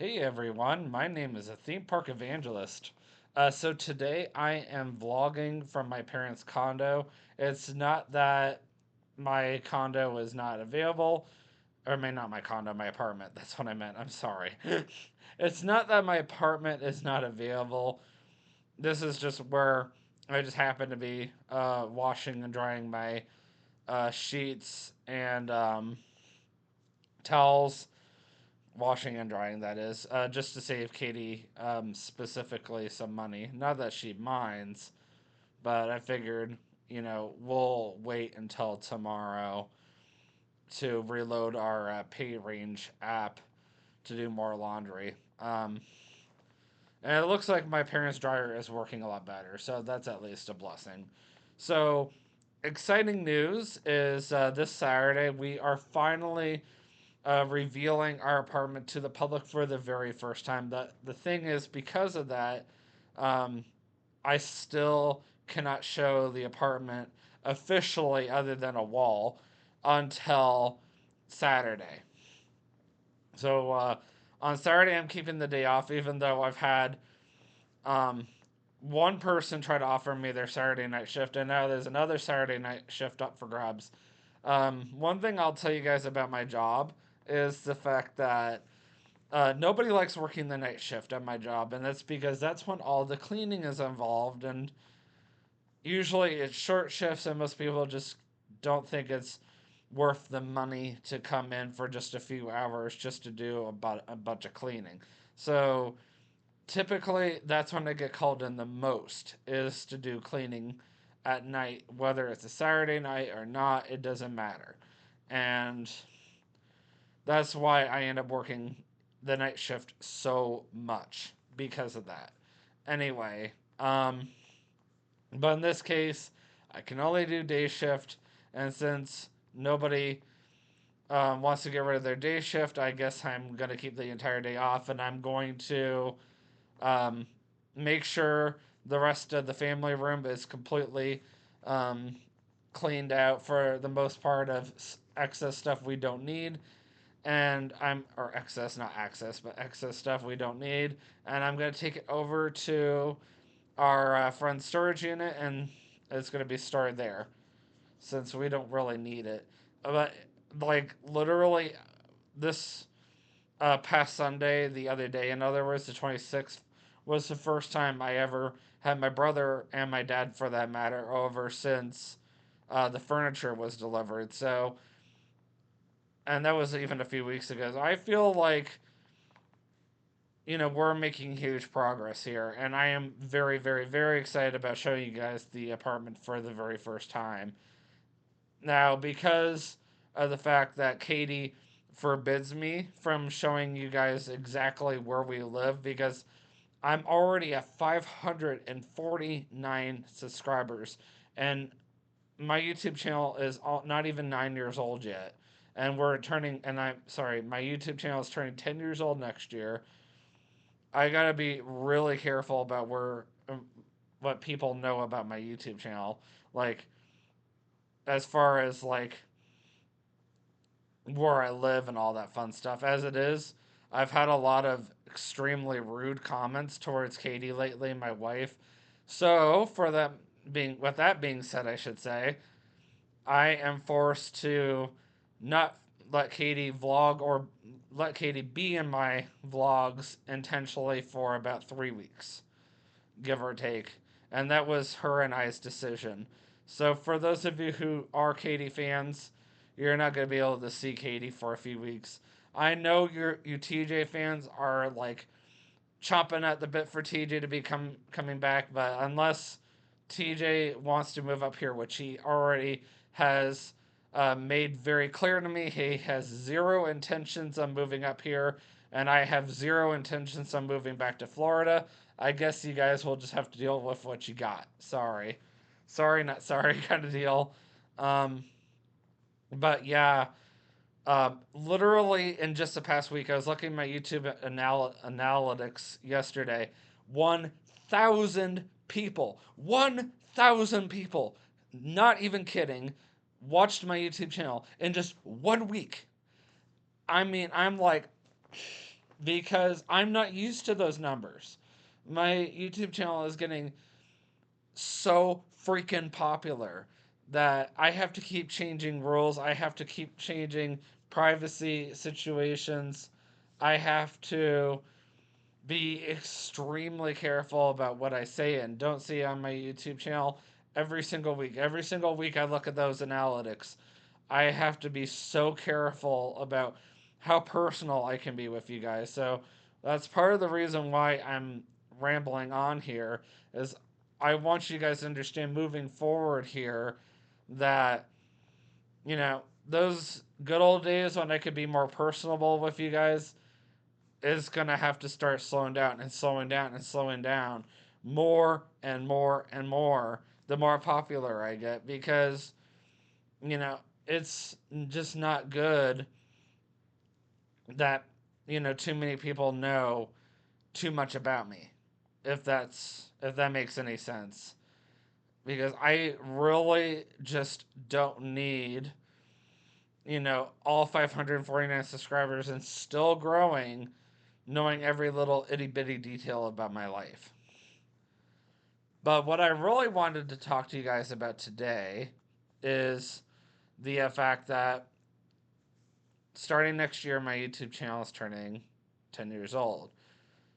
Hey everyone, my name is a theme park evangelist. So today I am vlogging from my parents' condo. It's not that my condo is not available, or not my condo, my apartment. That's what I meant. I'm sorry. It's not that my apartment is not available. This is just where I just happen to be washing and drying my sheets and towels, washing and drying, that is, just to save Katie specifically some money. Not that she minds, but I figured, we'll wait until tomorrow to reload our pay range app to do more laundry. And it looks like my parents' dryer is working a lot better, so that's at least a blessing. So, exciting news is this Saturday we are finally revealing our apartment to the public for the very first time. The thing is, because of that, um, I still cannot show the apartment officially, other than a wall, until Saturday. So on Saturday, I'm keeping the day off, even though I've had um, one person try to offer me their Saturday night shift, and now there's another Saturday night shift up for grabs. One thing I'll tell you guys about my job is the fact that nobody likes working the night shift at my job, and that's because that's when all the cleaning is involved, and usually it's short shifts, and most people just don't think it's worth the money to come in for just a few hours just to do about a bunch of cleaning. So typically, that's when I get called in the most, is to do cleaning at night, whether it's a Saturday night or not, it doesn't matter. And that's why I end up working the night shift so much because of that. Anyway, but in this case, I can only do day shift, and since nobody wants to get rid of their day shift, I guess I'm going to keep the entire day off, and I'm going to um, make sure the rest of the family room is completely um, cleaned out for the most part of excess stuff we don't need, and I'm or excess, not access, but excess stuff we don't need, and I'm gonna take it over to our friend's storage unit, and it's gonna be stored there since we don't really need it. But like literally, this past Sunday, the other day, in other words, the 26th, was the first time I ever had my brother and my dad, for that matter, over since the furniture was delivered. So, and that was even a few weeks ago. So I feel like we're making huge progress here, and I am very, very, very excited about showing you guys the apartment for the very first time. Now, because of the fact that Katie forbids me from showing you guys exactly where we live, because I'm already at 549 subscribers, and my YouTube channel is not even 9 years old yet. And we're turning, and I'm sorry, my YouTube channel is turning 10 years old next year. I gotta be really careful about what people know about my YouTube channel. Like, as far as like where I live and all that fun stuff. As it is, I've had a lot of extremely rude comments towards Katie lately, my wife. So, with that being said, I should say, I am forced to not let Katie vlog or let Katie be in my vlogs intentionally for about 3 weeks, give or take. And that was her and I's decision. So, for those of you who are Katie fans, you're not going to be able to see Katie for a few weeks. I know you TJ fans are like chomping at the bit for TJ to be coming back, but unless TJ wants to move up here, which he already has made very clear to me, he has zero intentions on moving up here, and I have zero intentions on moving back to Florida. I guess you guys will just have to deal with what you got. Sorry. Sorry, not sorry kind of deal. Um, but yeah, literally in just the past week, I was looking at my YouTube analytics yesterday. 1,000 people, 1,000 people, not even kidding, watched my YouTube channel in just 1 week. I mean, I'm like, because I'm not used to those numbers. My YouTube channel is getting so freaking popular that I have to keep changing rules. I have to keep changing privacy situations. I have to be extremely careful about what I say and don't say on my YouTube channel every single week. Every single week, I look at those analytics. I have to be so careful about how personal I can be with you guys. So that's part of the reason why I'm rambling on here is I want you guys to understand moving forward here that those good old days when I could be more personable with you guys is going to have to start slowing down and slowing down and slowing down more and more and more the more popular I get because it's just not good that too many people know too much about me, if that makes any sense, because I really just don't need all 549 subscribers and still growing, knowing every little itty bitty detail about my life. But what I really wanted to talk to you guys about today is the fact that starting next year, my YouTube channel is turning 10 years old.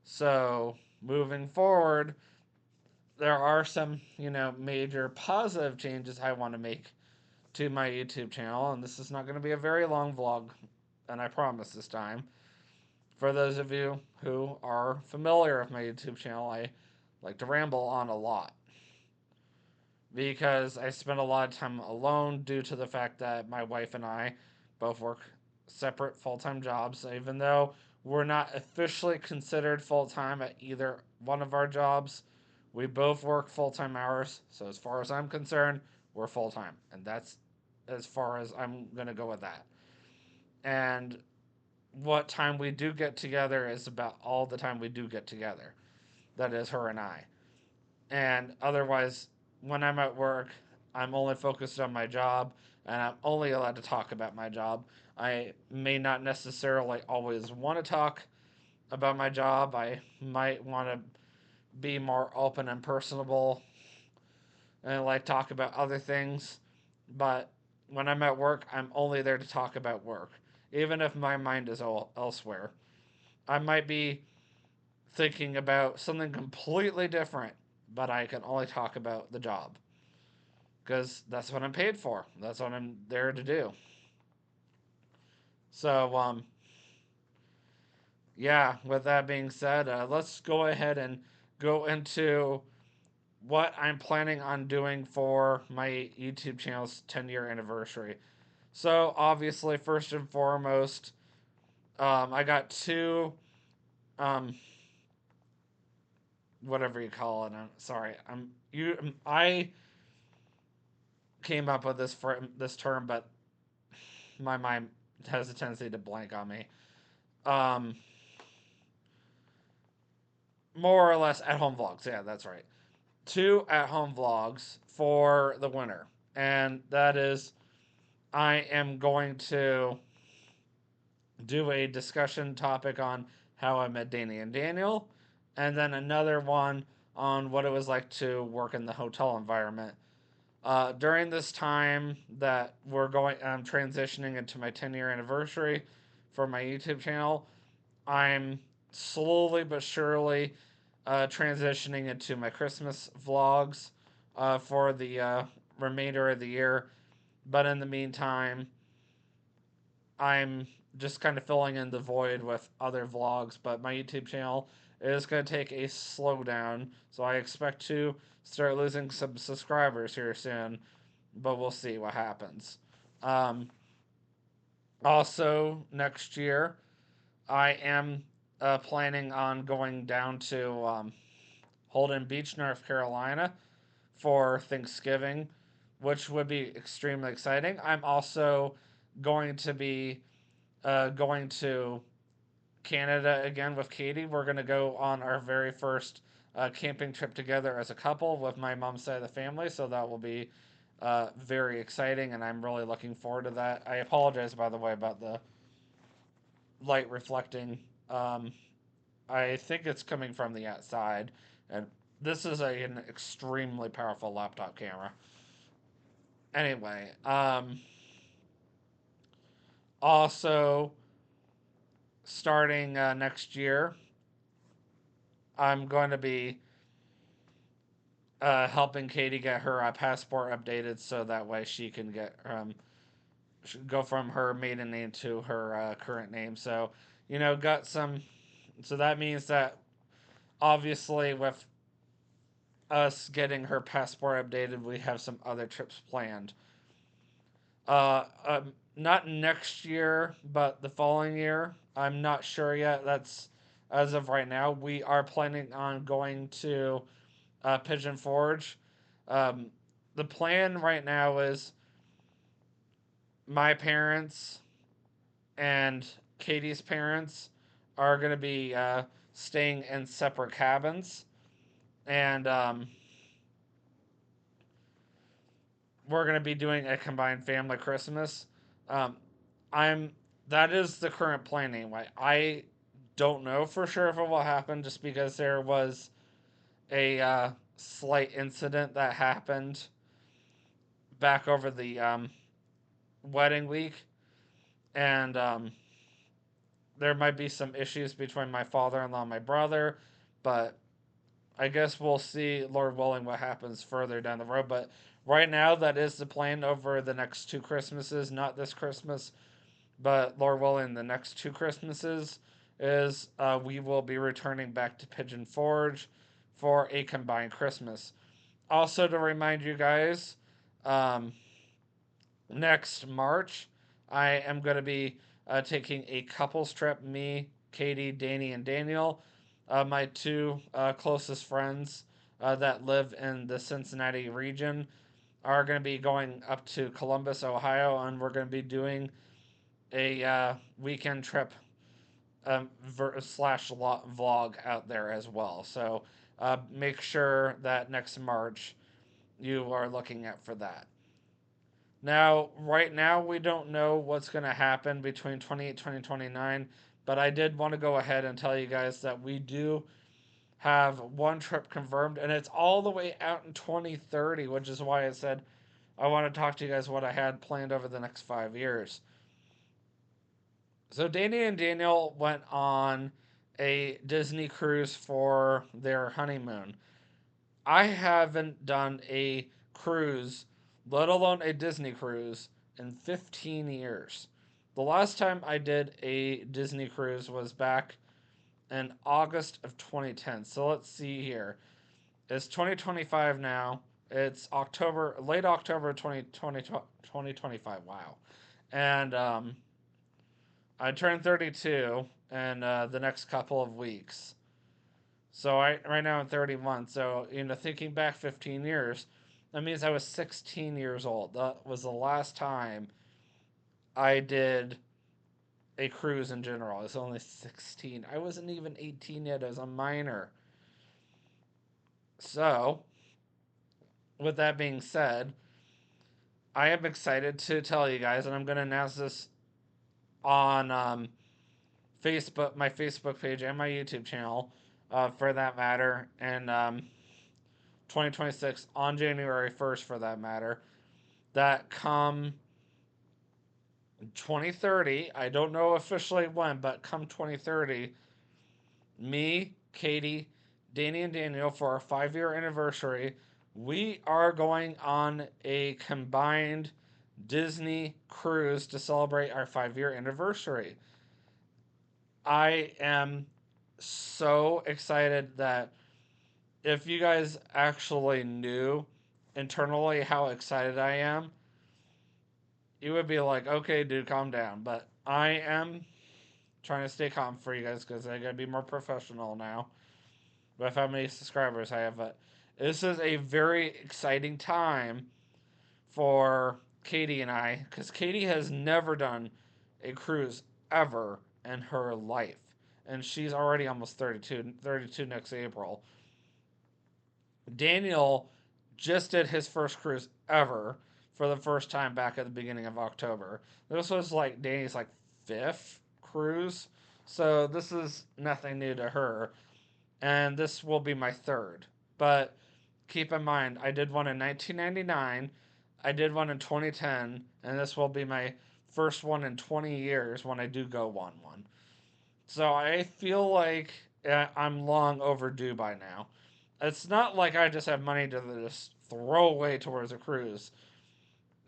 So moving forward, there are some, major positive changes I want to make to my YouTube channel. And this is not going to be a very long vlog, and I promise this time. For those of you who are familiar with my YouTube channel, I like to ramble on a lot because I spend a lot of time alone due to the fact that my wife and I both work separate full-time jobs, even though we're not officially considered full-time at either one of our jobs. We both work full-time hours, so as far as I'm concerned, we're full-time, and that's as far as I'm going to go with that. And what time we do get together is about all the time we do get together. That is her and I. And otherwise, when I'm at work, I'm only focused on my job and I'm only allowed to talk about my job. I may not necessarily always want to talk about my job. I might want to be more open and personable and like talk about other things. But when I'm at work, I'm only there to talk about work, even if my mind is all elsewhere. I might be thinking about something completely different, but I can only talk about the job because that's what I'm paid for. That's what I'm there to do. So, yeah, with that being said, let's go ahead and go into what I'm planning on doing for my YouTube channel's 10-year anniversary. So, obviously, first and foremost, I got two, um, whatever you call it. I'm sorry. I came up with this term, but my mind has a tendency to blank on me. Um, More or less at home vlogs. Yeah, that's right. Two at home vlogs for the winter, and that is I am going to do a discussion topic on how I met Dani and Daniel, and then another one on what it was like to work in the hotel environment. During this time that I'm transitioning into my 10-year anniversary for my YouTube channel, I'm slowly but surely transitioning into my Christmas vlogs for the remainder of the year. But in the meantime, I'm just kind of filling in the void with other vlogs. But my YouTube channel is going to take a slowdown, so I expect to start losing some subscribers here soon. But we'll see what happens. Um, Also, next year, I am planning on going down to Holden Beach, North Carolina for Thanksgiving, which would be extremely exciting. I'm also going to be going to Canada again with Katie. We're going to go on our very first camping trip together as a couple with my mom's side of the family, so that will be very exciting, and I'm really looking forward to that. I apologize, by the way, about the light reflecting Um, I think it's coming from the outside, and this is an extremely powerful laptop camera. Anyway, also starting next year, I'm going to be helping Katie get her passport updated so that way she can get go from her maiden name to her current name. So, got some. So that means that obviously with us getting her passport updated, we have some other trips planned. Not next year, but the following year. I'm not sure yet. That's as of right now. We are planning on going to Pigeon Forge. Um, the plan right now is my parents and Katie's parents are going to be staying in separate cabins, and we're going to be doing a combined family Christmas. Um, I'm that is the current plan anyway. I don't know for sure if it will happen, just because there was a slight incident that happened back over the wedding week, and there might be some issues between my father-in-law and my brother, but I guess we'll see, Lord willing, what happens further down the road. But right now, that is the plan over the next two Christmases. Not this Christmas, but Lord willing, the next two Christmases is we will be returning back to Pigeon Forge for a combined Christmas. Also, to remind you guys, um, next March, I am going to be taking a couples trip. Me, Katie, Dani, and Daniel, my two closest friends that live in the Cincinnati region, are going to be going up to Columbus, Ohio, and we're going to be doing a weekend trip slash vlog out there as well. So make sure that next March you are looking out for that. Now, right now, we don't know what's going to happen between 28 2029, but I did want to go ahead and tell you guys that we do have one trip confirmed, and it's all the way out in 2030, which is why I said I want to talk to you guys what I had planned over the next 5 years. So, Danny and Daniel went on a Disney cruise for their honeymoon. I haven't done a cruise, let alone a Disney cruise, in 15 years. The last time I did a Disney cruise was back in August of 2010. So let's see here. It's 2025 now. It's October, late October 2020, 2025. Wow. And I turned 32 in the next couple of weeks. So right now I'm 31. So thinking back 15 years, that means I was 16 years old. That was the last time I did a cruise in general. I was only 16. I wasn't even 18 yet. I was a minor. So, with that being said, I am excited to tell you guys, and I'm going to announce this on Facebook, my Facebook page, and my YouTube channel, for that matter, and 2026 on January 1st, for that matter, that come 2030, I don't know officially when, but come 2030, me, Katie, Danny, and Daniel, for our 5 year anniversary, we are going on a combined Disney cruise to celebrate our 5 year anniversary. I am so excited that if you guys actually knew internally how excited I am, you would be like, okay, dude, calm down. But I am trying to stay calm for you guys because I gotta be more professional now with how many subscribers I have. But this is a very exciting time for Katie and I because Katie has never done a cruise ever in her life. And she's already almost 32 next April. Daniel just did his first cruise ever for the first time back at the beginning of October. This was like Danny's like fifth cruise. so this is nothing new to her, and this will be my third. But keep in mind, I did one in 1999, I did one in 2010, and this will be my first one in 20 years when I do go on one. So I feel like I'm long overdue by now. It's not like I just have money to just throw away towards a cruise.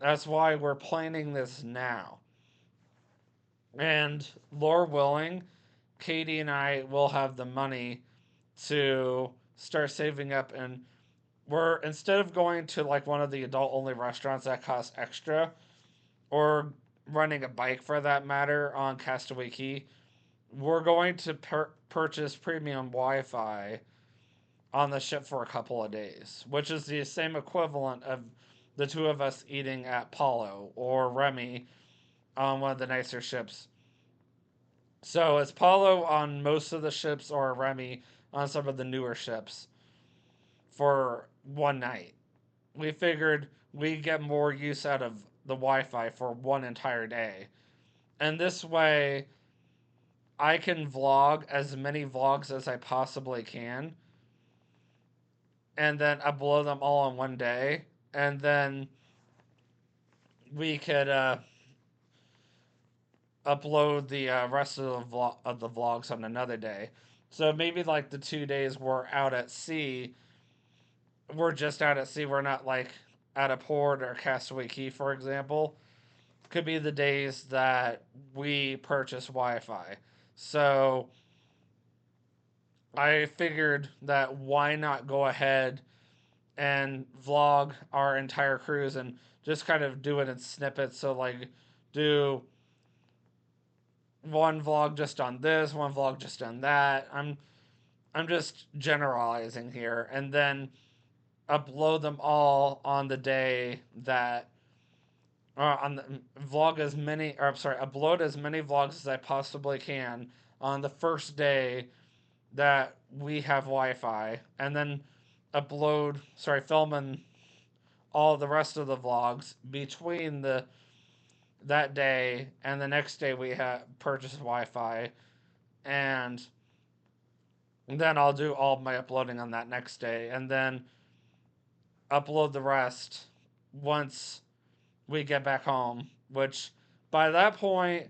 That's why we're planning this now. And Lord willing, Katie and I will have the money to start saving up, and we're, instead of going to like one of the adult only restaurants that cost extra, or running a bike for that matter on Castaway Key, we're going to purchase premium Wi-Fi on the ship for a couple of days, which is the same equivalent of the two of us eating at Paulo or Remy on one of the nicer ships. So it's Paulo on most of the ships or Remy on some of the newer ships for one night. We figured we get more use out of the Wi-Fi for one entire day. And this way I can vlog as many vlogs as I possibly can and then upload them all in one day, and then we could upload the rest of the vlogs on another day. So maybe like the 2 days we're out at sea, we're just out at sea. We're not like at a port or Castaway Key, for example. Could be the days that we purchase Wi-Fi. So I figured that why not go ahead and vlog our entire cruise and just kind of do it in snippets. So like do one vlog just on this, one vlog just on that. I'm just generalizing here, and then upload them all on the day that on the vlog as many, or I'm sorry, upload as many vlogs as I possibly can on the first day that we have Wi-Fi, and then filming all the rest of the vlogs between the that day and the next day we have purchased Wi-Fi, and then I'll do all my uploading on that next day, and then upload the rest once we get back home, which by that point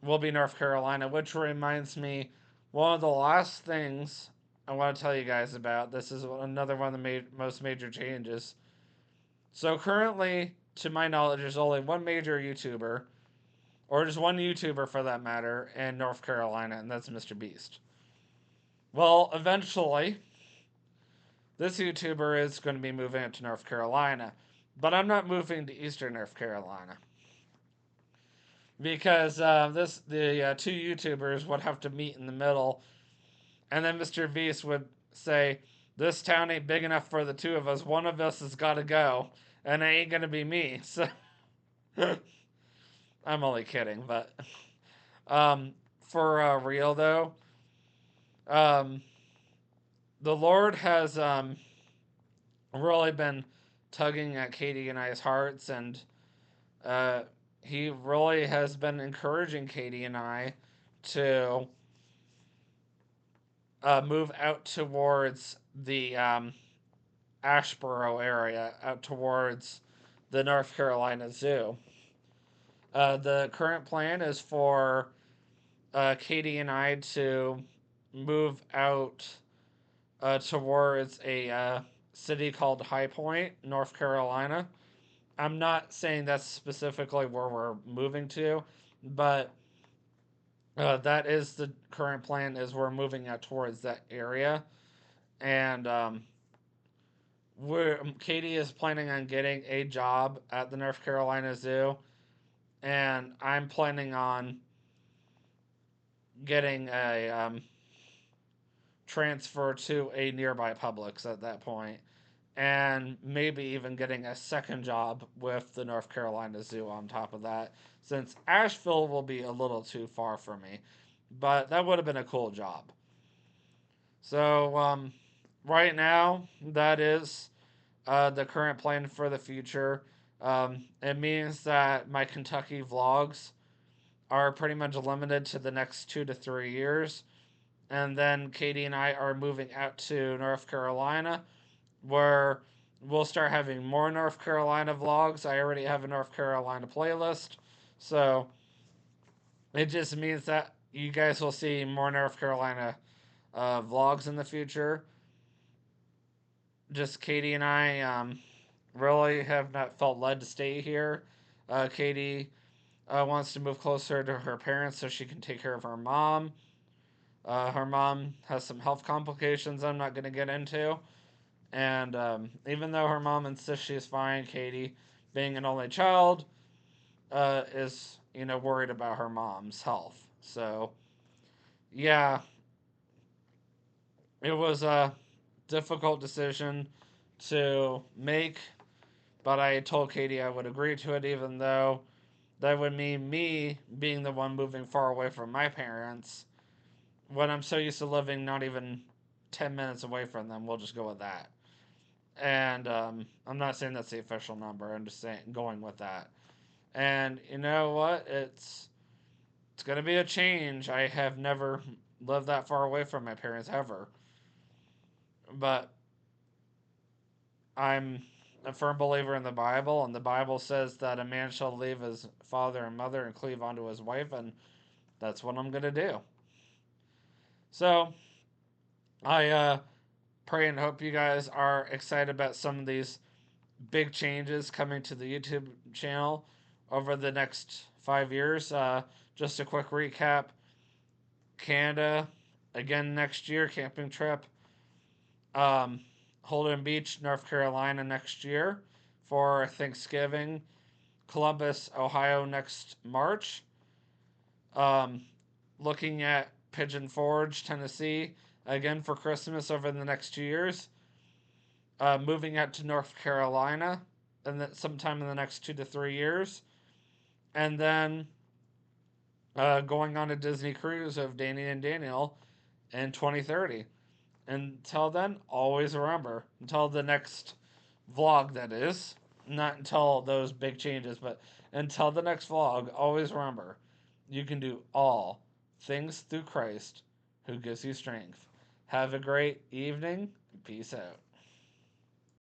will be North Carolina, which reminds me, one of the last things I want to tell you guys about. This is another one of the most major changes. So currently, to my knowledge, there's only one major YouTuber, or just one YouTuber for that matter, in North Carolina, and that's Mr. Beast. Well, eventually, this YouTuber is going to be moving to North Carolina, but I'm not moving to Eastern North Carolina because the two YouTubers would have to meet in the middle, and then Mr. Beast would say, "This town ain't big enough for the two of us. One of us has got to go, and it ain't gonna be me." So I'm only kidding, but for real though, um, the Lord has really been tugging at Katie and I's hearts, and uh, He really has been encouraging Katie and I to move out towards the Asheboro area, out towards the North Carolina Zoo. The current plan is for Katie and I to move out towards a city called High Point, North Carolina. I'm not saying that's specifically where we're moving to, but that is the current plan. Is we're moving out towards that area, and Katie is planning on getting a job at the North Carolina Zoo, and I'm planning on getting a transfer to a nearby Publix at that point, and maybe even getting a second job with the North Carolina Zoo on top of that, since Asheville will be a little too far for me, but that would have been a cool job. So right now, that is the current plan for the future. It means that my Kentucky vlogs are pretty much limited to the next 2 to 3 years. And then Katie and I are moving out to North Carolina, where we'll start having more North Carolina vlogs. I already have a North Carolina playlist. So it just means that you guys will see more North Carolina vlogs in the future. Just Katie and I really have not felt led to stay here. Katie wants to move closer to her parents so she can take care of her mom. Her mom has some health complications I'm not going to get into. And even though her mom insists she's fine, Katie, being an only child, is, worried about her mom's health. So, yeah, it was a difficult decision to make, but I told Katie I would agree to it, even though that would mean me being the one moving far away from my parents when I'm so used to living not even 10 minutes away from them. We'll just go with that. And I'm not saying that's the official number. I'm just saying going with that. And you know what? It's gonna be a change. I have never lived that far away from my parents ever, but I'm a firm believer in the Bible, and the Bible says that a man shall leave his father and mother and cleave onto his wife, and that's what I'm gonna do. So I pray and hope you guys are excited about some of these big changes coming to the YouTube channel over the next 5 years. Just a quick recap: Canada again next year, camping trip. Um, Holden Beach, North Carolina next year for Thanksgiving. Columbus, Ohio next March. Um, Looking at Pigeon Forge, Tennessee again for Christmas over the next 2 years. Moving out to North Carolina and then sometime in the next 2 to 3 years. And then going on a Disney cruise of Danny and Daniel in 2030. Until then, always remember, until the next vlog, that is, not until those big changes, but until the next vlog, always remember, you can do all things through Christ who gives you strength. Have a great evening. Peace out.